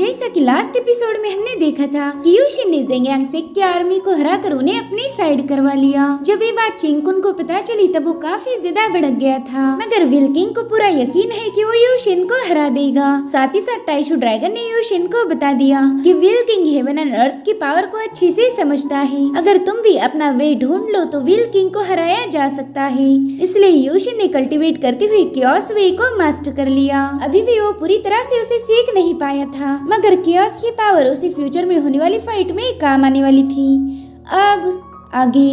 जैसा कि last episode में हमने देखा था कि यूशिन ने ज़ेंगियांग सेक की आर्मी को हराकर उन्हें अपनी साइड करवा लिया। जब ये बात चिंगकुन को पता चली तब वो काफी ज्यादा भड़क गया था, मगर विल्किंग को पूरा यकीन है कि वो यूशिन को हरा देगा। साथ ही साथ टाइशू ड्रैगन ने यूशिन को बता दिया कि विल्किंग हेवन एंड अर्थ की पावर को अच्छे से समझता है। अगर तुम भी अपना वे ढूंढ लो तो विल्किंग को हराया जा सकता है। इसलिए यूशिन ने कल्टीवेट करते हुए कियोस वे को मास्टर कर लिया। अभी भी वो पूरी तरह से उसे सीख नहीं पाया था, मगर कियोस की पावर उसे फ्यूचर में होने वाली फाइट में काम आने वाली थी। अब आगे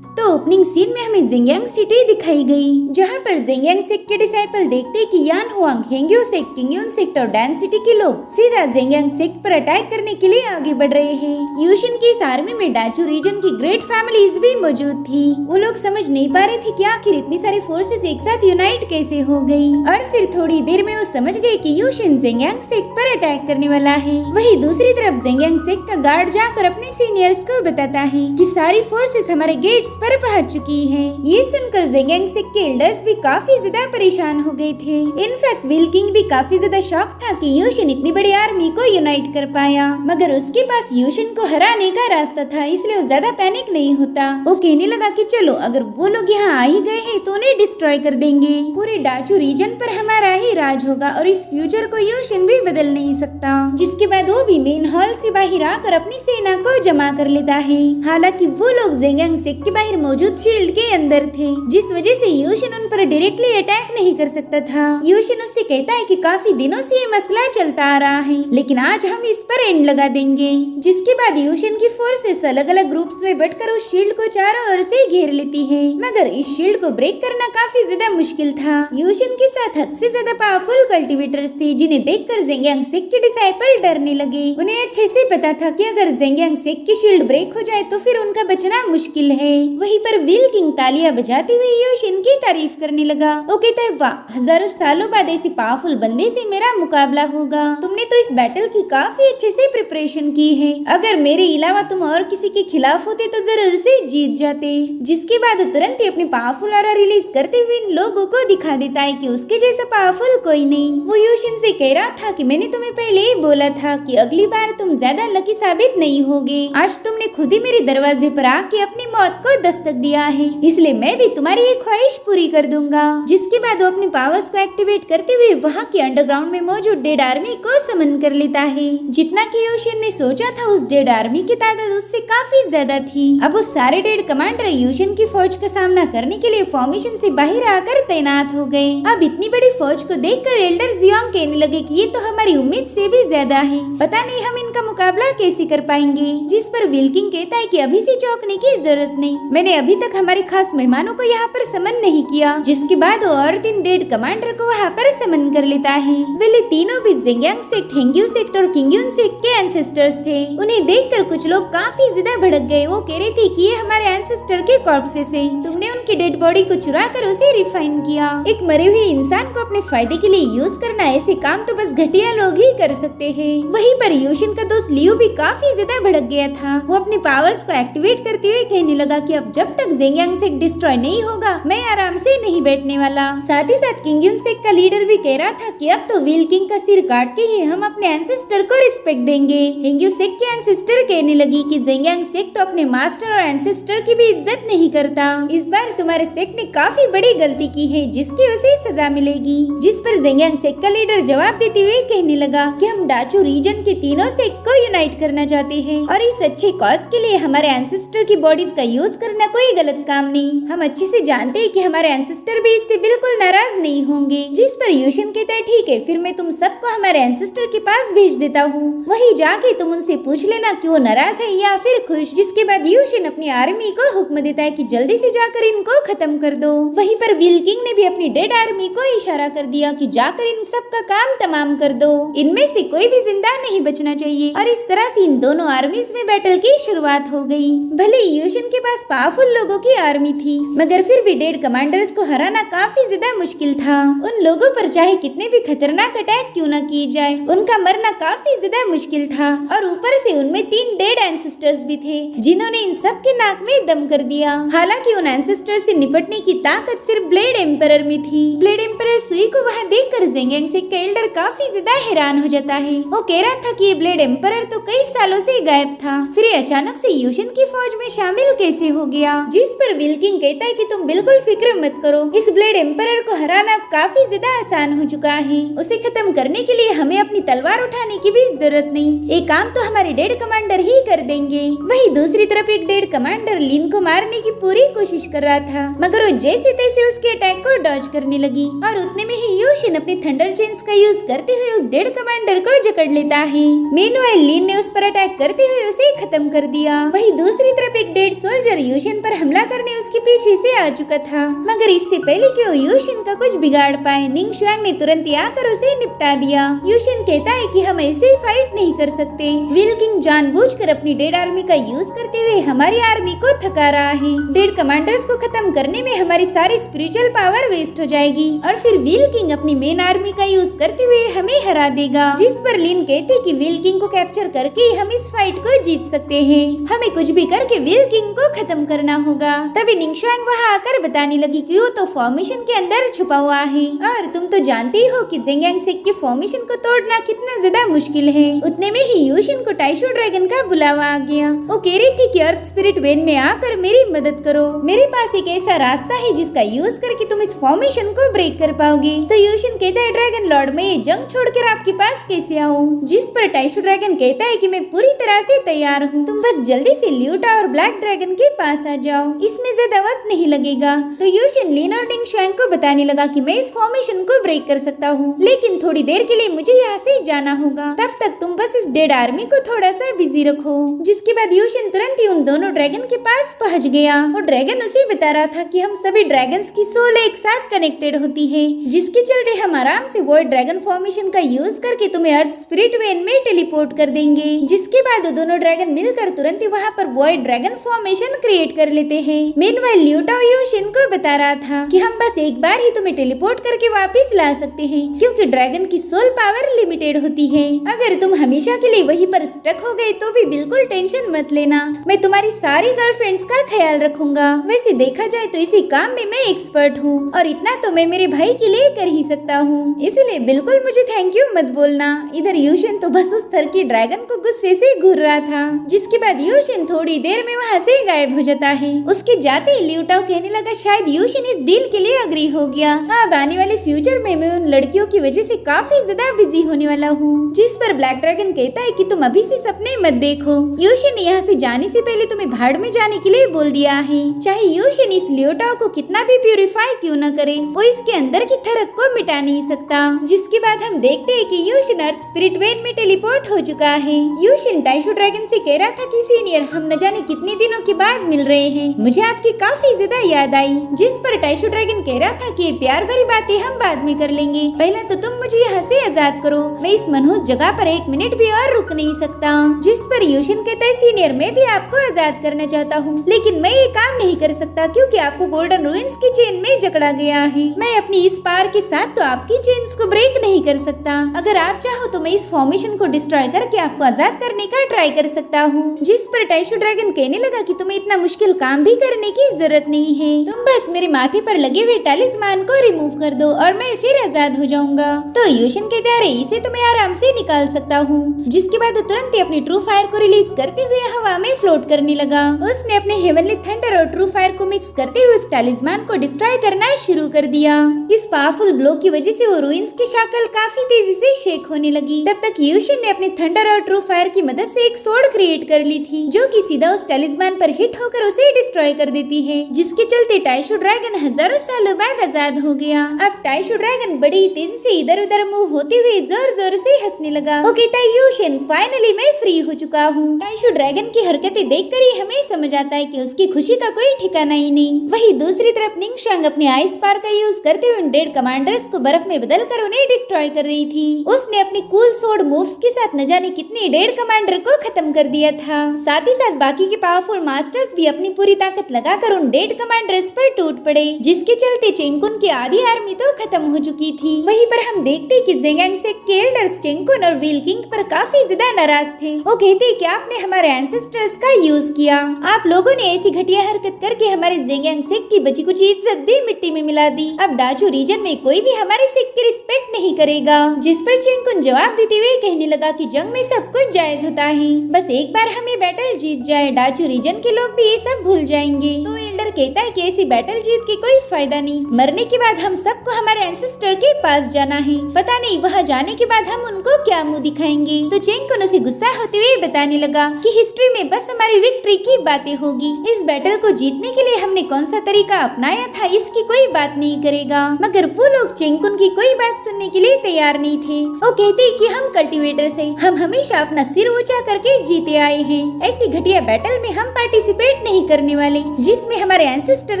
तो ओपनिंग सीन में हमें ज़ेंगियांग सिटी दिखाई गई, जहां पर ज़ेंगियांग सेक के डिसाइपल देखते कि यान हुआंग, हेंग्यू सेक, किंगयुन सेक और डैन सिटी के लोग सीधा ज़ेंगियांग सेक पर अटैक करने के लिए आगे बढ़ रहे हैं। यूशिन की इस आर्मी में डाचू रीजन की ग्रेट फैमिलीज भी मौजूद थी। वो लोग समझ नहीं पा रहे थे कि आखिर इतनी सारी फोर्सेस एक साथ यूनाइट कैसे हो गई। और फिर थोड़ी देर में वो समझ गए कि यूशिन ज़ेंगियांग सेक पर अटैक करने वाला है। वही दूसरी तरफ ज़ेंगियांग सेक का गार्ड जाकर अपने सीनियर्स को बताता है कि सारी फोर्सेस हमारे गेट्स पर पहुंच चुकी है। ये सुनकर ज़ेंगियांग सेक के एल्डर्स भी काफी ज्यादा परेशान हो गए थे। इनफैक्ट विल्किंग भी काफी ज्यादा शॉक था कि यूशिन इतनी बड़ी आर्मी को यूनाइट कर पाया, मगर उसके पास यूशिन को हराने का रास्ता था, इसलिए वो ज्यादा पैनिक नहीं होता। वो कहने लगा कि चलो अगर वो लोग यहाँ आ ही गए हैं तो उन्हें डिस्ट्रॉय कर देंगे। पूरे डाचू रीजन पर हमारा ही राज होगा और इस फ्यूचर को यूशिन भी बदल नहीं सकता। जिसके बाद वो भी मेन हॉल से बाहर आकर अपनी सेना को जमा कर लेता है। हालांकि वो लोग ज़ेंगियांग सेक के बाहर मौजूद शील्ड के अंदर थे, जिस वजह से यूशिन उन पर डायरेक्टली अटैक नहीं कर सकता था। यूशिन उससे कहता है कि काफी दिनों से ये मसला चलता आ रहा है, लेकिन आज हम इस पर एंड लगा देंगे। जिसके बाद यूशिन की फोर्सेस अलग अलग ग्रुप्स में बंटकर उस शील्ड को चारों ओर से घेर लेती है, मगर इस शील्ड को ब्रेक करना काफी ज्यादा मुश्किल था। यूशिन के साथ हद से ज्यादा पावरफुल कल्टीवेटर्स थे, जिन्हें देखकर ज़ेंगियांग सेक के डिसाइपल डरने लगे। उन्हें अच्छे से पता था कि अगर ज़ेंगियांग सेक की शील्ड ब्रेक हो जाए तो फिर उनका बचना मुश्किल है। वहीं पर विल्किंग तालियां बजाते हुए यूशिन की तारीफ करने लगा। वो कहता है, वाह, हजारों सालों बाद ऐसी पावरफुल बंदे से मेरा मुकाबला होगा। तुमने तो इस बैटल की काफी अच्छे से प्रिपरेशन की है। अगर मेरे अलावा तुम और किसी के खिलाफ होते तो जरूर से जीत जाते। जिसके बाद तुरंत ही अपनी पावरफुल ऑरा रिलीज करते हुए इन लोगों को दिखा देता है कि उसके जैसा पावरफुल कोई नहीं। वो यूशिन से कह रहा था कि मैंने तुम्हें पहले ही बोला था कि अगली बार तुम ज्यादा लकी साबित नहीं होगे। आज तुमने खुद ही मेरे दरवाजे पर आके अपनी मौत को दस्तक दिया है, इसलिए मैं भी तुम्हारी ये ख्वाहिश पूरी कर दूंगा। जिसके बाद वो अपनी पावर्स को एक्टिवेट करते हुए वहाँ के अंडरग्राउंड में मौजूद डेड आर्मी को समन कर लेता है। जितना कि यूशिन ने सोचा था उस डेड आर्मी की तादाद उससे काफी ज्यादा थी। अब वो सारे डेड कमांडर यूशिन की फौज का सामना करने के लिए फॉर्मेशन से बाहर आकर तैनात हो गए। अब इतनी बड़ी फौज को देखकर एल्डर जियांग कहने लगे कि ये तो हमारी उम्मीद से भी ज्यादा है, पता नहीं हम इनका मुकाबला कैसे कर पाएंगे। जिस पर विल्किंग कहता है कि अभी से चौंकने की जरूरत नहीं, मैंने अभी तक हमारे खास मेहमानों को यहाँ पर समन नहीं किया। जिसके बाद वो और 3 डेड कमांडर को वहाँ पर समन कर लेता है। वे तीनों भी ज़ेंगियांग सेक, हेंग्यू सेक और किंगयुन सेक के एंसेस्टर्स थे। उन्हें देखकर कुछ लोग काफी ज्यादा भड़क गए। वो कह रहे थे कि ये हमारे एंसेस्टर के कॉर्प्सेस है, तुमने उनकी डेड बॉडी को चुरा कर उसे रिफाइन किया। एक मरे हुए इंसान को अपने फायदे के लिए यूज करना, ऐसे काम तो बस घटिया लोग ही कर सकते हैं। वहीं पर यूशिन का दोस्त लियू भी काफी ज्यादा भड़क गया था। वो अपनी पावर्स को एक्टिवेट करते हुए कहने लगा कि अब जब तक ज़ेंगियांग सेक डिस्ट्रॉय नहीं होगा मैं आराम से नहीं बैठने वाला। साथ ही साथ किंगयुन सेक का लीडर भी कह रहा था कि अब तो विल्किंग का सिर काट के ही हम अपने एंसेस्टर को रिस्पेक्ट देंगे। हेंग्यू सेक के एंसेस्टर कहने लगी कि ज़ेंगियांग सेक तो अपने मास्टर और एंसेस्टर की भी इज्जत नहीं करता। इस बार तुम्हारे सेक ने काफी बड़ी गलती की है, जिसकी उसे सजा मिलेगी। जिस पर ज़ेंगियांग सेक का लीडर जवाब देते हुए कहने लगा कि हम डाचू रीजन के तीनों सेक को यूनाइट करना चाहते हैं और इस अच्छे कॉज के लिए हमारे एंसेस्टर की बॉडीज का यूज करना कोई गलत काम नहीं। हम अच्छे से जानते हैं कि हमारे एंसेस्टर भी इससे बिल्कुल नाराज नहीं होंगे। जिस पर यूशिन कहता है, ठीक है, फिर मैं तुम सबको हमारे एंसेस्टर के पास भेज देता हूँ, वहीं जाके तुम उनसे पूछ लेना कि वो नाराज है या फिर खुश। जिसके बाद यूशिन अपनी आर्मी को हुक्म देता है कि जल्दी से जाकर इनको खत्म कर दो। वहीं पर विल्किंग ने भी अपनी डेड आर्मी को इशारा कर दिया कि जाकर इन सब का काम तमाम कर दो, इनमें से कोई भी जिंदा नहीं बचना चाहिए। और इस तरह से इन दोनों आर्मीज में बैटल की शुरुआत हो गई। भले यूशिन के पास पावरफुल लोगों की आर्मी थी, मगर फिर भी डेड कमांडर्स को हराना काफी ज्यादा मुश्किल था। उन लोगों पर चाहे कितने भी खतरनाक अटैक क्यों न किए जाए, उनका मरना काफी ज्यादा मुश्किल था। और ऊपर से उनमें 3 डेड एंसेस्टर्स भी थे, जिन्होंने इन सब के नाक में दम कर दिया। हालांकि उन एंसेस्टर्स से निपटने की ताकत सिर्फ ब्लेड एम्परर में थी। ब्लेड एम्परर सुई को वहाँ देखकर ज़ेंग यांगसेक का एल्डर काफी ज्यादा हैरान हो जाता है। वो कह रहा था कि ये ब्लेड एम्परर तो कई सालों से गायब था, फिर ये अचानक से यूशन की फौज में शामिल कैसे हो गया। जिस पर विल्किंग कहता है कि तुम बिल्कुल फिक्र मत करो, इस ब्लेड एम्परर को हराना काफी ज्यादा आसान हो चुका है। उसे खत्म करने के लिए हमें अपनी तलवार उठाने की भी जरूरत नहीं, ये काम तो हमारे डेड कमांडर ही कर देंगे। वही दूसरी तरफ एक डेड कमांडर लिन को मारने की पूरी कोशिश कर रहा था, मगर वो जैसे तैसे उसके अटैक को डॉज करने लगी और उतने में ही यूशिन अपनी थंडर चेन्स का यूज करते हुए उस डेड कमांडर को जकड़ लेता है। मीनवाइल लिन ने उस पर अटैक करते हुए उसे खत्म कर दिया। वही दूसरी तरफ एक डेड सोल्जर यूशिन पर हमला करने उसके पीछे से आ चुका था, मगर इससे पहले कि वो यूशिन का कुछ बिगाड़ पाए, निंग शुआंग ने तुरंत आकर उसे निपटा दिया। यूशिन कहता है कि हम ऐसे ही फाइट नहीं कर सकते। विल्किंग जानबूझकर अपनी डेड आर्मी का यूज करते हुए हमारी आर्मी को थका रहा है। डेड कमांडर्स को खत्म करने में हमारी सारी स्पिरिचुअल पावर वेस्ट हो जाएगी और फिर विल्किंग अपनी मेन आर्मी का यूज करते हुए हमें हरा देगा। जिस पर लिन कहती कि विल्किंग को कैप्चर करके हम इस फाइट को जीत सकते हैं, हमें कुछ भी करके विल्किंग को खत्म करना होगा। तभी निंग शुआंग वहाँ आकर बताने लगी कि वो तो फॉर्मेशन के अंदर छुपा हुआ है और तुम तो जानते ही हो कि ज़ेंग यांगसेक के फॉर्मेशन को तोड़ना कितना ज्यादा मुश्किल है। उतने में ही यूशिन को टाइशू ड्रैगन का बुलावा आ गया। वो कह रही थी कि अर्थ स्पिरिट वेन में आकर मेरी मदद करो, मेरे पास एक ऐसा रास्ता है जिसका यूज करके तुम इस फॉर्मेशन को ब्रेक कर पाओगे। तो यूशिन कहता है ड्रैगन लॉर्ड, मैं ये जंग छोड़कर आपके पास कैसे आऊँ? जिस पर टाइशू ड्रैगन कहता है कि मैं पूरी तरह से तैयार हूँ, तुम बस जल्दी से ल्यूटा और ब्लैक ड्रैगन के पास आ जाओ, इसमें ज्यादा वक्त नहीं लगेगा। तो यूशिन लिन और निंग शुआंग को बताने लगा कि मैं इस फॉर्मेशन को ब्रेक कर सकता हूँ, लेकिन थोड़ी देर के लिए मुझे यहाँ से जाना होगा, तब तक तुम बस इस डेड आर्मी को थोड़ा सा बिजी रखो। जिसके बाद यूशिन तुरंत ही उन दोनों ड्रैगन के पास पहुँच गया और ड्रैगन उसे बता रहा था कि हम सभी ड्रैगन्स की सोल एक साथ कनेक्टेड होती है, जिसके चलते हम आराम से वॉइड ड्रैगन फॉर्मेशन का यूज करके तुम्हें अर्थ स्पिरिट वेन में टेलीपोर्ट कर देंगे। जिसके बाद वो दोनों ड्रैगन मिलकर तुरंत ही वहाँ पर वॉइड ड्रैगन फॉर्मेशन क्रिएट कर लेते हैं। मीनवाइल ल्यूटाओ यूशिन को बता रहा था कि हम बस एक बार ही तुम्हें टेलीपोर्ट करके वापस ला सकते हैं, क्योंकि ड्रैगन की सोल पावर लिमिटेड होती है। अगर तुम हमेशा के लिए वहीं पर स्टक हो गए तो भी बिल्कुल टेंशन मत लेना, मैं तुम्हारी सारी गर्लफ्रेंड्स का ख्याल रखूंगा। वैसे देखा जाए तो इसी काम में मैं एक्सपर्ट हूँ और इतना तो मैं मेरे भाई के लिए कर ही सकता हूँ, इसलिए बिल्कुल मुझे थैंक यू मत बोलना। इधर यूशिन तो बस उस थर की ड्रैगन को गुस्से से घूर रहा था। जिसके बाद यूशिन थोड़ी देर में वहाँ से गायब हो जाता है। उसके जाते ही ल्यूटाओ कहने लगा शायद यूशिन इस डील के लिए अग्री हो गया। अब आने वाले फ्यूचर में मैं उन लड़कियों की वजह से काफी ज्यादा बिजी होने वाला हूँ। जिस पर ब्लैक ड्रैगन कहता है कि तुम अभी से सपने मत देखो, यूशिन ने यहाँ से जाने से पहले तुम्हें भाड़ में जाने के लिए बोल दिया है। चाहे यूशिन इस ल्यूटाओ को कितना भी प्यूरिफाई क्यों न करे, वो इसके अंदर की थरक को मिटा नहीं सकता। जिसके बाद हम देखते हैं कि यूशिन अर्थ स्पिरिट वेन में टेलीपोर्ट हो चुका है। यूशिन टाइशू ड्रैगन से कह रहा था कि सीनियर, हम न जाने कितने दिनों के बाद मिल रहे हैं, मुझे आपकी काफी ज्यादा याद आई। जिस पर टाइशू ड्रैगन कह रहा था कि ये प्यार भरी बातें हम बाद में कर लेंगे, पहले तो तुम मुझे यहाँ से आजाद करो, मैं इस मनहूस जगह पर 1 मिनट भी और रुक नहीं सकता। जिस पर यूशिन कहता है सीनियर, मैं भी आपको आजाद करना चाहता हूँ, लेकिन मैं ये काम नहीं कर सकता क्योंकि आपको गोल्डन रूइंस की चेन में जकड़ा गया है। मैं अपनी इस पार के साथ तो आपकी चेन्स को ब्रेक नहीं कर सकता। अगर आप चाहो तो मैं इस फॉर्मेशन को डिस्ट्रॉय करके आपको आजाद करने का ट्राई कर सकता हूँ। जिस पर टाइशू ड्रैगन कहने लगा कि तुम्हें इतना मुश्किल काम भी करने की जरूरत नहीं है, तुम बस मेरे माथे पर लगे हुए टैलिस्मान को रिमूव कर दो और मैं फिर आजाद हो जाऊंगा। तो यूशिन कहते अरे इसे तो मैं आराम से निकाल सकता हूँ। जिसके बाद वो तुरंत ही अपनी ट्रू फायर को रिलीज करते हुए हवा में फ्लोट करने लगा। उसने अपने हेवनली थंडर और ट्रू फायर को मिक्स करते हुए उस टैलिस्मान को डिस्ट्रॉय करना शुरू कर दिया। इस पावरफुल ब्लो की वजह से वो रूइंस की शाकल काफी तेजी से शेक होने लगी। तब तक यूशिन ने अपने थंडर और ट्रू फायर की मदद से एक सोर्ड क्रिएट कर ली थी, जो कि सीधा उस टैलिस्मान पर हिट होकर उसे डिस्ट्रॉय कर देती है, जिसके चलते टाइशू ड्रैगन हजारों सालों बाद आजाद हो गया। अब टाइशू ड्रैगन बड़ी तेजी से इधर उधर मूव होते हुए जोर जोर से हंसने लगा। वो कहता है यूशिन, फाइनली मैं फ्री हो चुका हूँ। टाइशू ड्रैगन की हरकतें देखकर ही हमें समझ आता है कि उसकी खुशी का कोई ठिकाना ही नहीं। वही दूसरी तरफ निंग शुआंग अपने आइस पार का यूज करते हुए डेड कमांडर्स को बर्फ में बदलकर उन्हें डिस्ट्रॉय कर रही थी। उसने अपनी कूल सोर्ड मूव्स के साथ न जाने कितने डेड कमांडर को खत्म कर दिया था। साथ ही साथ बाकी के पावरफुल मास्टर्स भी अपने अपनी पूरी ताकत लगाकर उन डेड कमांडर्स पर टूट पड़े, जिसके चलते चेंगकुन की आधी आर्मी तो खत्म हो चुकी थी। वहीं पर हम देखते कि ज़ेंग यांगसेक के एल्डर्स चेंगकुन और व्हील किंग पर काफी ज्यादा नाराज थे। वो कहते कि आपने हमारे एंसेस्टर्स का यूज किया, आप लोगों ने ऐसी घटिया हरकत करके हमारे ज़ेंग यांगसेक की बची कुछ इज्जत भी मिट्टी में मिला दी। अब डाचू रीजन में कोई भी हमारे सेक की रिस्पेक्ट नहीं करेगा। जिस पर चेंगकुन जवाब देते हुए कहने लगा कि जंग में सब कुछ जायज होता है, बस एक बार हमें बैटल जीत जाए, डाचू रीजन के लोग भी ये सब भूल जाएंगे। तो एल्डर कहता है कि ऐसी बैटल जीत के कोई फायदा नहीं, मरने के बाद हम सबको हमारे एंसेस्टर के पास जाना है, पता नहीं वहाँ जाने के बाद हम उनको क्या मुंह दिखाएंगे। तो चेंगकुन उसे गुस्सा होते हुए बताने लगा कि हिस्ट्री में बस हमारी विक्ट्री की बातें होगी, इस बैटल को जीतने के लिए हमने कौन सा तरीका अपनाया था इसकी कोई बात नहीं करेगा। मगर वो लोग चेंगकुन की कोई बात सुनने के लिए तैयार नहीं थे। वो कहते कि हम कल्टीवेटर्स हैं, हम हमेशा अपना सिर ऊंचा करके जीते आए हैं, ऐसी घटिया बैटल में हम पार्टिसिपेट नहीं करने वाले जिसमें हमारे एंसेस्टर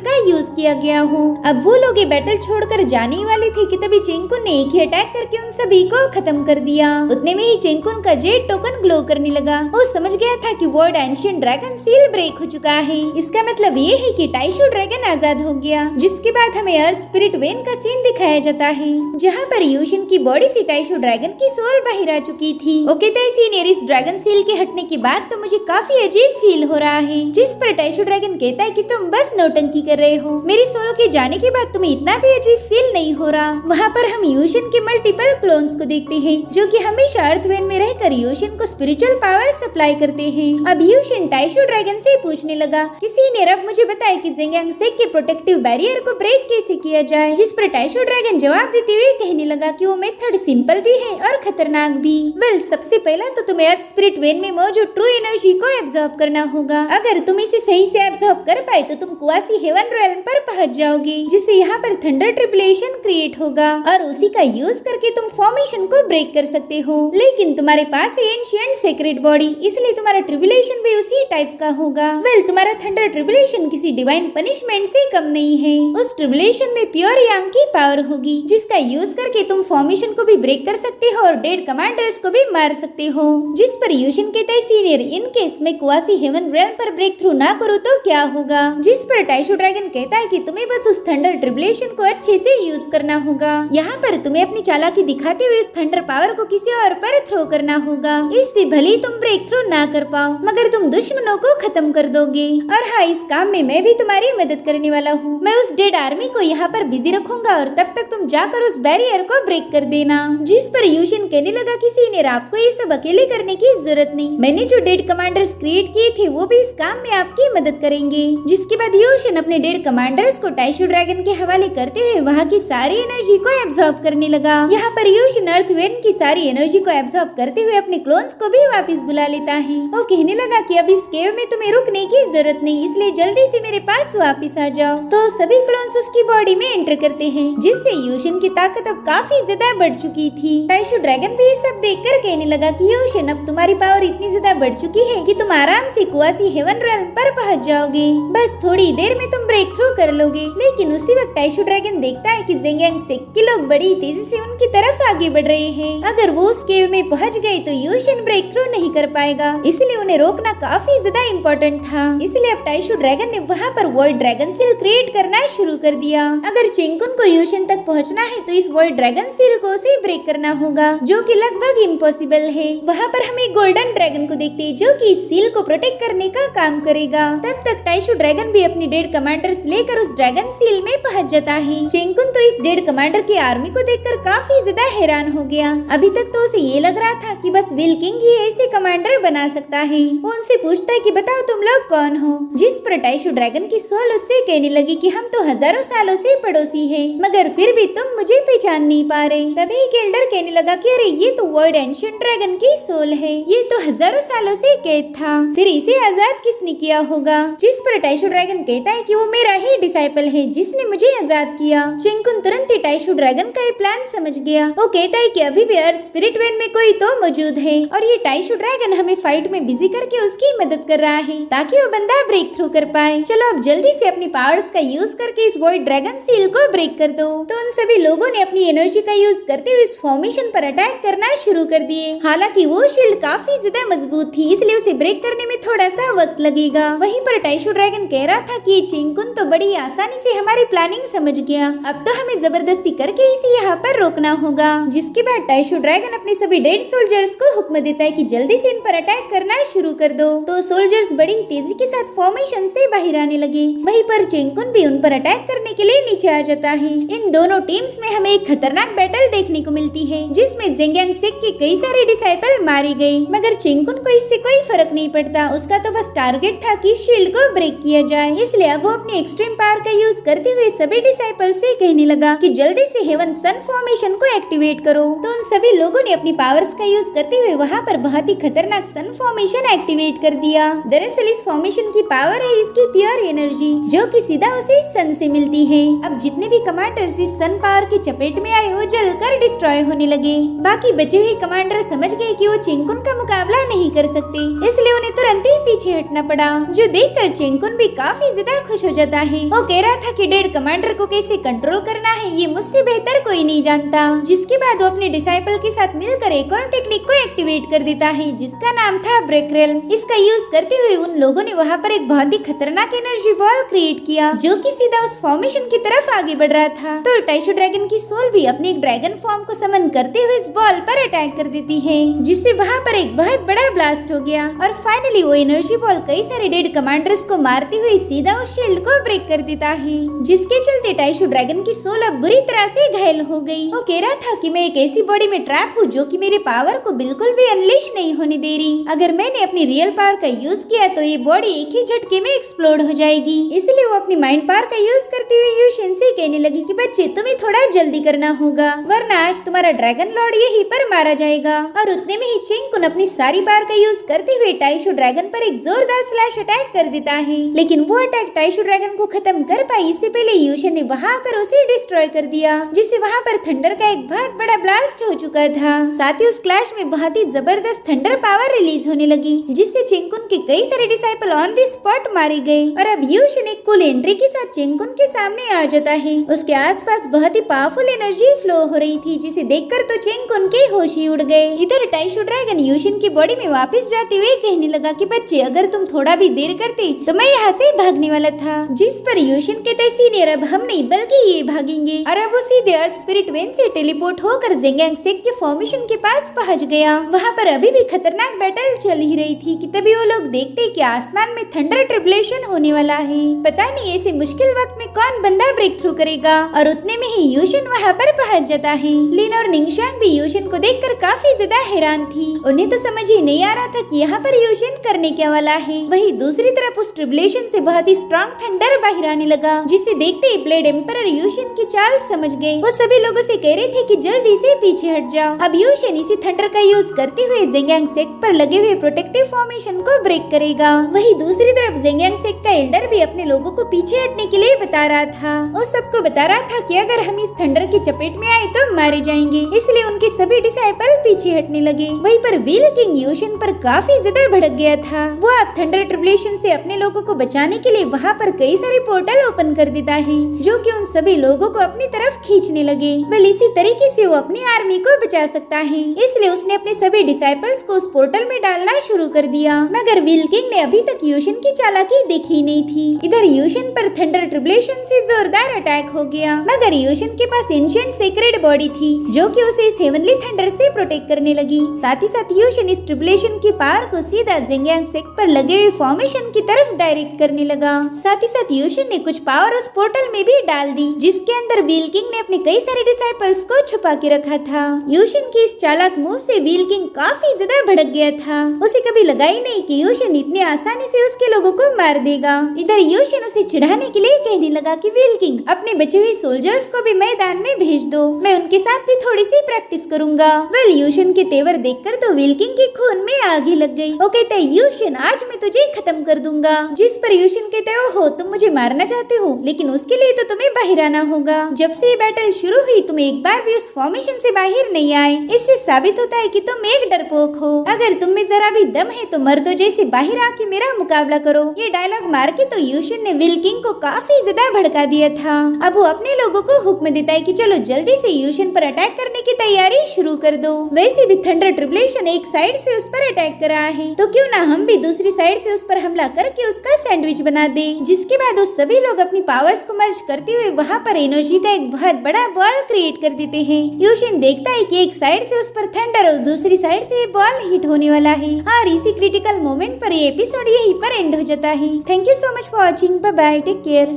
का यूज किया गया हो। अब वो लोग ये बैटल छोड़कर जाने वाले थे कि तभी चेंगकुन ने एक ही अटैक करके उन सभी को खत्म कर दिया। उतने में ही चेंगकुन का जेड टोकन ग्लो करने लगा। वो समझ गया था कि world ancient dragon seal break हो चुका है, इसका मतलब ये है कि टाइशू ड्रैगन आजाद हो गया। जिसके बाद हमें अर्थ स्पिरिट वेन का सीन दिखाया जाता है, जहाँ पर यूशिन की बॉडी से टाइशू ड्रैगन की सोल बाहर आ चुकी थी। वो कहते हैं सीनियर, इस ड्रैगन सील के हटने के बाद तो मुझे काफी अजीब फील हो रहा है। जिस पर टाइशू ड्रैगन कहता है कि तुम बस नौटंकी कर रहे हो, मेरी सोल के जाने के बाद तुम्हें इतना भी अजीब फील नहीं हो रहा। वहाँ पर हम यूशिन के मल्टीपल क्लोन्स को देखते हैं जो कि हमेशा अर्थवेन में रहकर यूशिन को स्पिरिचुअल पावर सप्लाई करते हैं। अब यूशिन टाइशू ड्रैगन से पूछने लगा कि सीनियर अब मुझे बताए कि ज़ेंग यांगसेक के प्रोटेक्टिव बैरियर को ब्रेक कैसे किया जाए। जिस पर टाइशू ड्रैगन जवाब देते हुए कहने लगा कि वो मेथड सिंपल भी है और खतरनाक भी। वेल, सबसे पहला तो तुम्हें अर्थ स्पिरिट वेन में मौजूद ट्रू एनर्जी को एब्जॉर्ब करना होगा। अगर तुम इसे सही से एब्जॉर्ब कर पाए तो तुम कुआसी हेवन रेल्म पर पहुंच जाओगे, जिससे यहाँ पर थंडर ट्रिबुलेशन क्रिएट होगा और उसी का यूज करके तुम फॉर्मेशन को ब्रेक कर सकते हो। लेकिन तुम्हारे पास है एंशिएंट सेक्रेट बॉडी, इसलिए तुम्हारा ट्रिबुलेशन भी उसी टाइप का होगा। वेल, तुम्हारा थंडर ट्रिबुलेशन किसी डिवाइन पनिशमेंट से कम नहीं है। उस ट्रिबुलेशन में प्योर यांग की पावर होगी, जिसका यूज करके तुम फॉर्मेशन को भी ब्रेक कर सकते हो और डेड कमांडर्स को भी मार सकते हो। जिस पर यूशिन कहता है सीनियर, इन केस में कुआसी हेवन रेल्म पर ब्रेक थ्रू ना करो तो क्या होगा। जिस पर टाइशू ड्रैगन कहता है कि तुम्हें बस उस थंडर ट्रिबुलेशन को अच्छे से यूज करना होगा। यहाँ पर तुम्हें अपनी चालाकी दिखाते हुए उस थंडर पावर को किसी और पर थ्रो करना होगा, इससे भले ही तुम ब्रेक थ्रू ना कर पाओ मगर तुम दुश्मनों को खत्म कर दोगे। और हाँ, इस काम में मैं भी तुम्हारी मदद करने वाला हूँ। मैं उस डेड आर्मी को यहाँ पर बिजी रखूंगा और तब तक तुम जाकर उस बैरियर को ब्रेक कर देना। जिस पर यूशिन कहने लगा कि सीनियर, आपको ये सब अकेले करने की जरूरत नहीं, मैंने जो डेड कमांडर्स क्रिएट किए थे वो भी इस काम में आपकी मदद करेंगे। जिसके बाद यूशिन अपने डेड कमांडर्स को टाइशू ड्रैगन के हवाले करते हुए वहाँ की सारी एनर्जी को एब्जॉर्ब करने लगा। यहाँ पर यूशिन अर्थवेन की सारी एनर्जी को एब्जॉर्ब करते हुए अपने क्लोन्स को भी वापस बुला लेता है। वो कहने लगा कि अब इस केव में तुम्हें रुकने की जरूरत नहीं, इसलिए जल्दी से मेरे पास वापस आ जाओ। तो सभी क्लोन्स उसकी बॉडी में एंटर करते हैं, जिससे यूशिन की ताकत अब काफी ज्यादा बढ़ चुकी थी। टाइशू ड्रैगन भी ये सब देखकर कहने लगा कि यूशिन, अब तुम्हारी पावर इतनी ज्यादा बढ़ चुकी है कि तुम आराम से कुआसी हेवन रेल्म पर पहुंच जाओगे, बस थोड़ी देर में तुम ब्रेक थ्रू कर लोगे। लेकिन उसी वक्त टाइशू ड्रैगन देखता है कि ज़ेंग यांगसेक के लोग बड़ी तेजी से उनकी तरफ आगे बढ़ रहे हैं। अगर वो उस केव में पहुंच गए तो यूशिन ब्रेक थ्रू नहीं कर पाएगा, इसलिए उन्हें रोकना काफी ज्यादा इम्पोर्टेंट था। इसलिए अब टाइशू ड्रैगन ने वहाँ पर वॉइड ड्रैगन सील क्रिएट करना शुरू कर दिया। अगर चेंगकुन को यूशिन तक पहुँचना है तो इस वॉइड ड्रैगन सील को उसे ब्रेक करना होगा, जो कि लगभग इम्पॉसिबल है। वहाँ पर हम एक गोल्डन ड्रैगन को देखते हैं जो कि इस सील को प्रोटेक्ट करने का काम करेगा। तब तक टाइशू ड्रैगन भी अपनी डेड कमांडर्स लेकर उस ड्रैगन सील में पहुंच जाता है। चेंगकुन तो इस डेड कमांडर की आर्मी को देखकर काफी ज्यादा हैरान हो गया। अभी तक तो उसे ये लग रहा था कि बस व्हील किंग ही ऐसे कमांडर बना सकता है। वो उनसे पूछता है कि बताओ तुम लोग कौन हो। जिस पर टाइशू ड्रैगन की सोल उससे कहने लगी कि हम तो हजारों सालों से पड़ोसी हैं, मगर फिर भी तुम मुझे पहचान नहीं पा रहे। तभी एक एल्डर कहने लगा कि अरे ये तो वर्ल्ड एंशिएंट ड्रैगन की सोल है, ये तो हजारों सालों से कैद था, फिर इसे आजाद किसने किया होगा। जिस पर टाइशू ड्रैगन ड्रैगन कहता है कि वो मेरा ही डिसाइपल है जिसने मुझे आजाद किया। चिंकुन तुरंत ही टाइशू ड्रैगन का ये प्लान समझ गया। वो कहता है कि अभी भी अर्थ स्पिरिट वैन में कोई तो मौजूद है और ये टाइशू ड्रैगन हमें फाइट में बिजी करके उसकी मदद कर रहा है ताकि वो बंदा ब्रेक थ्रू कर पाए। चलो अब जल्दी से अपनी पावर्स का यूज करके इस वॉइड ड्रैगन सील को ब्रेक कर दो। तो उन सभी लोगों ने अपनी एनर्जी का यूज करते हुए इस फॉर्मेशन पर अटैक करना शुरू कर दिए। हालांकि वो शील्ड काफी ज्यादा मजबूत थी इसलिए उसे ब्रेक करने में थोड़ा सा वक्त लगेगा। वहीं पर टाइशू ड्रैगन कह रहा था कि चिंकुन तो बड़ी आसानी से हमारी प्लानिंग समझ गया, अब तो हमें जबरदस्ती करके इसे यहाँ पर रोकना होगा। जिसके बाद टाइशू ड्रैगन अपने सभी डेड सोल्जर्स को हुक्म देता है कि जल्दी से इन पर अटैक करना शुरू कर दो। तो सोल्जर्स बड़ी तेजी के साथ फॉर्मेशन से बाहर आने लगे। वहीं पर चिंकुन भी उन पर अटैक करने के लिए नीचे आ जाता है। इन दोनों टीम्स में हमें एक खतरनाक बैटल देखने को मिलती है जिसमें जेंग्यांग सेक के कई सारे डिसाइपल मारे गए, मगर चिंकुन को इससे कोई फर्क नहीं पड़ता। उसका तो बस टारगेट था कि शील्ड को ब्रेक किया जाए, इसलिए अब वो अपनी एक्सट्रीम पावर का यूज करते हुए सभी डिसाइपल से कहने लगा कि जल्दी से हेवन सन फॉर्मेशन को एक्टिवेट करो। तो उन सभी लोगों ने अपनी पावर्स का यूज करते हुए वहाँ पर बहुत ही खतरनाक सन फॉर्मेशन एक्टिवेट कर दिया। दरअसल इस फॉर्मेशन की पावर है इसकी प्योर एनर्जी जो कि सीधा उसे सन से मिलती है। अब जितने भी कमांडर्स इस सन पावर की चपेट में आए वो जलकर डिस्ट्रॉय होने लगे। बाकी बचे हुए कमांडर समझ गए कि वो चिंकुन का मुकाबला नहीं कर सकते, इसलिए उन्हें तुरंत ही पीछे हटना पड़ा, जो देखकर चिंकुन भी काफी ज्यादा खुश हो जाता है। वो कह रहा था कि डेड कमांडर को कैसे कंट्रोल करना है ये मुझसे बेहतर कोई नहीं जानता। जिसके बाद वो अपने डिसाइपल के साथ मिलकर एक और टेक्निक को एक्टिवेट कर देता है जिसका नाम था ब्रेक रेल्म। इसका यूज करते हुए उन लोगों ने वहाँ पर एक बहुत ही खतरनाक एनर्जी बॉल क्रिएट किया जो कि सीधा उस फॉर्मेशन की तरफ आगे बढ़ रहा था। तो टाइशू ड्रैगन की सोल भी अपने एक ड्रैगन फॉर्म को समन करते हुए इस बॉल पर अटैक कर देती है जिससे वहाँ पर एक बहुत बड़ा ब्लास्ट हो गया और फाइनली वो एनर्जी बॉल कई सारे डेड कमांडर्स को मारते हुए सीधा उस शील्ड को ब्रेक कर देता है, जिसके चलते टाइशू ड्रैगन की सोल अब बुरी तरह से घायल हो गई। वो कह रहा था कि मैं एक ऐसी बॉडी में ट्रैप हूँ जो कि मेरे पावर को बिल्कुल भी अनलीश नहीं होने दे रही। अगर मैंने अपनी रियल पावर का यूज किया तो ये बॉडी एक ही झटके में एक्सप्लोड हो जाएगी। इसलिए वो अपनी माइंड पावर का यूज करते हुए यूशिन से कहने लगी कि बच्चे तुम्हें थोड़ा जल्दी करना होगा वरना आज तुम्हारा ड्रैगन लॉर्ड यहीं पर मारा जाएगा। और उतने में ही चिंकुन अपनी सारी पावर का यूज करते हुए टाइशू ड्रैगन पर एक जोरदार स्लैश अटैक कर देता है, लेकिन वो अटैक टाइशू ड्रैगन को खत्म कर पाई इससे पहले यूशिन ने वहां आकर उसे डिस्ट्रॉय कर दिया, जिससे वहां पर थंडर का एक बहुत बड़ा ब्लास्ट हो चुका था। साथ ही उस क्लैश में बहुत ही जबरदस्त थंडर पावर रिलीज होने लगी जिससे चिंकुन के कई सारे डिसाइपल ऑन द स्पॉट मारे गए। और अब यूशिन एक कूल एंट्री के साथ चिंकुन के सामने आ जाता है। उसके आसपास बहुत ही पावरफुल एनर्जी फ्लो हो रही थी जिसे देखकर तो चिंकुन के होश ही उड़ गए। इधर टाइशू ड्रैगन यूशिन की बॉडी में वापस जाते हुए कहने लगा कि बच्चे अगर तुम थोड़ा भी देर करते तो मैं यहाँ से भागने वाला था। जिस पर यूशिन कहते सीनियर अब हम नहीं बल्कि ये भागेंगे। और अब वो सीधे अर्थ स्पिरिट वेन से टेलीपोर्ट होकर जेंग्यांग सेक के फॉर्मेशन के पास पहुंच गया। वहाँ पर अभी भी खतरनाक बैटल चल ही रही थी कि तभी वो लोग देखते कि आसमान में थंडर ट्रिबुलेशन होने वाला है। पता नहीं ऐसे मुश्किल वक्त में कौन बंदा ब्रेक थ्रू करेगा। और उतने में ही यूशिन वहाँ पर पहुंच जाता है। लिन और निंगशांग भी यूशिन को देखकर काफी ज्यादा हैरान थी। उन्हें तो समझ ही नहीं आ रहा था कि यहाँ पर यूशिन करने क्या वाला है। वहीं दूसरी तरफ उस ट्रिबुलेशन से बहुत ही स्ट्रॉन्ग थंडर बाहर आने लगा जिसे देखते ही ब्लेड एम्परर यूशिन की चाल समझ गए। वो सभी लोगों से कह रहे थे कि जल्दी से पीछे हट जाओ। अब यूशिन इसी थंडर का यूज करते हुए जेंग्यांग सेक पर लगे हुए प्रोटेक्टिव फॉर्मेशन को ब्रेक करेगा। वहीं दूसरी तरफ जेंग्यांग सेक का एल्डर भी अपने लोगों को पीछे हटने के लिए बता रहा था। वो सबको बता रहा था कि अगर हम इस थंडर की चपेट में आए तो मारे जाएंगे, इसलिए उनके सभी डिसाइपल पीछे हटने लगे। वहीं पर व्हील किंग यूशिन पर काफी ज्यादा भड़क गया था। वो अब थंडर ट्रिबुलेशन से अपने लोगों को बचाने के लिए वहाँ पर कई सारे पोर्टल ओपन कर देता है जो कि उन सभी लोगों को अपनी तरफ खींचने लगे। वेल इसी तरीके से वो अपनी आर्मी को बचा सकता है, इसलिए उसने अपने सभी डिसाइपल्स को उस पोर्टल में डालना शुरू कर दिया। मगर व्हील किंग ने अभी तक यूशिन की चालाकी देखी नहीं थी। इधर यूशिन पर थंडर ट्रिबुलेशन से जोरदार अटैक हो गया, मगर यूशिन के पास एंशिएंट सेक्रेड बॉडी थी जो कि उसे इस हेवनली थंडर से प्रोटेक्ट करने लगी। साथ ही साथ यूशिन इस ट्रिबुलेशन की पावर को सीधा जेंग्यांग सेक पर लगे हुए फॉर्मेशन की तरफ डायरेक्ट करने लगा। साथ ही साथ यूशिन ने कुछ पावर उस पोर्टल में भी डाल दी जिसके अंदर व्हील किंग ने अपने कई सारे डिसाइपल्स को छुपा के रखा था। यूशिन की इस चालाक मूव से व्हील किंग काफी ज्यादा भड़क गया था। उसे कभी लगा ही नहीं कि यूशिन इतनी आसानी से उसके लोगों को मार देगा। इधर यूशिन उसे चिढ़ाने के लिए कहने लगा कि व्हील किंग अपने बचे हुए सोल्जर्स को भी मैदान में भेज दो, मैं उनके साथ भी थोड़ी सी प्रैक्टिस करूंगा। वेल यूशिन के तेवर देखकर तो व्हील किंग के खून में आग ही लग गई। वो कहता है यूशिन आज मैं तुझे खत्म कर दूंगा। जिस पर यूशिन यूशिन कहते हो तुम मुझे मारना चाहते हो, लेकिन उसके लिए तो तुम्हें बाहर आना होगा। जब से ये बैटल शुरू हुई तुम एक बार भी उस फॉर्मेशन से बाहर नहीं आए, इससे साबित होता है कि तुम एक डरपोक हो। अगर तुम में जरा भी दम है तो मर्दों जैसे बाहर आके मेरा मुकाबला करो। ये डायलॉग मार के तो यूशिन ने विल किंग को काफी ज्यादा भड़का दिया था। अब वो अपने लोगों को हुक्म देता है कि चलो जल्दी से यूशिन पर अटैक करने की तैयारी शुरू कर दो। वैसे भी थंडर ट्रिब्यूलेशन एक साइड से उस पर अटैक कर रहा है, तो क्यों ना हम भी दूसरी साइड से उस पर हमला करके उसका सैंडविच बना दे। जिसके बाद वो सभी लोग अपनी पावर्स को मर्ज करते हुए वहाँ पर एनर्जी का एक बहुत बड़ा बॉल क्रिएट कर देते हैं। यूशिन देखता है कि एक साइड से उस पर थंडर और दूसरी साइड से ये बॉल हिट होने वाला है, और इसी क्रिटिकल मोमेंट पर ये एपिसोड यहीं पर एंड हो जाता है। Thank you so much for watching, bye bye, take care.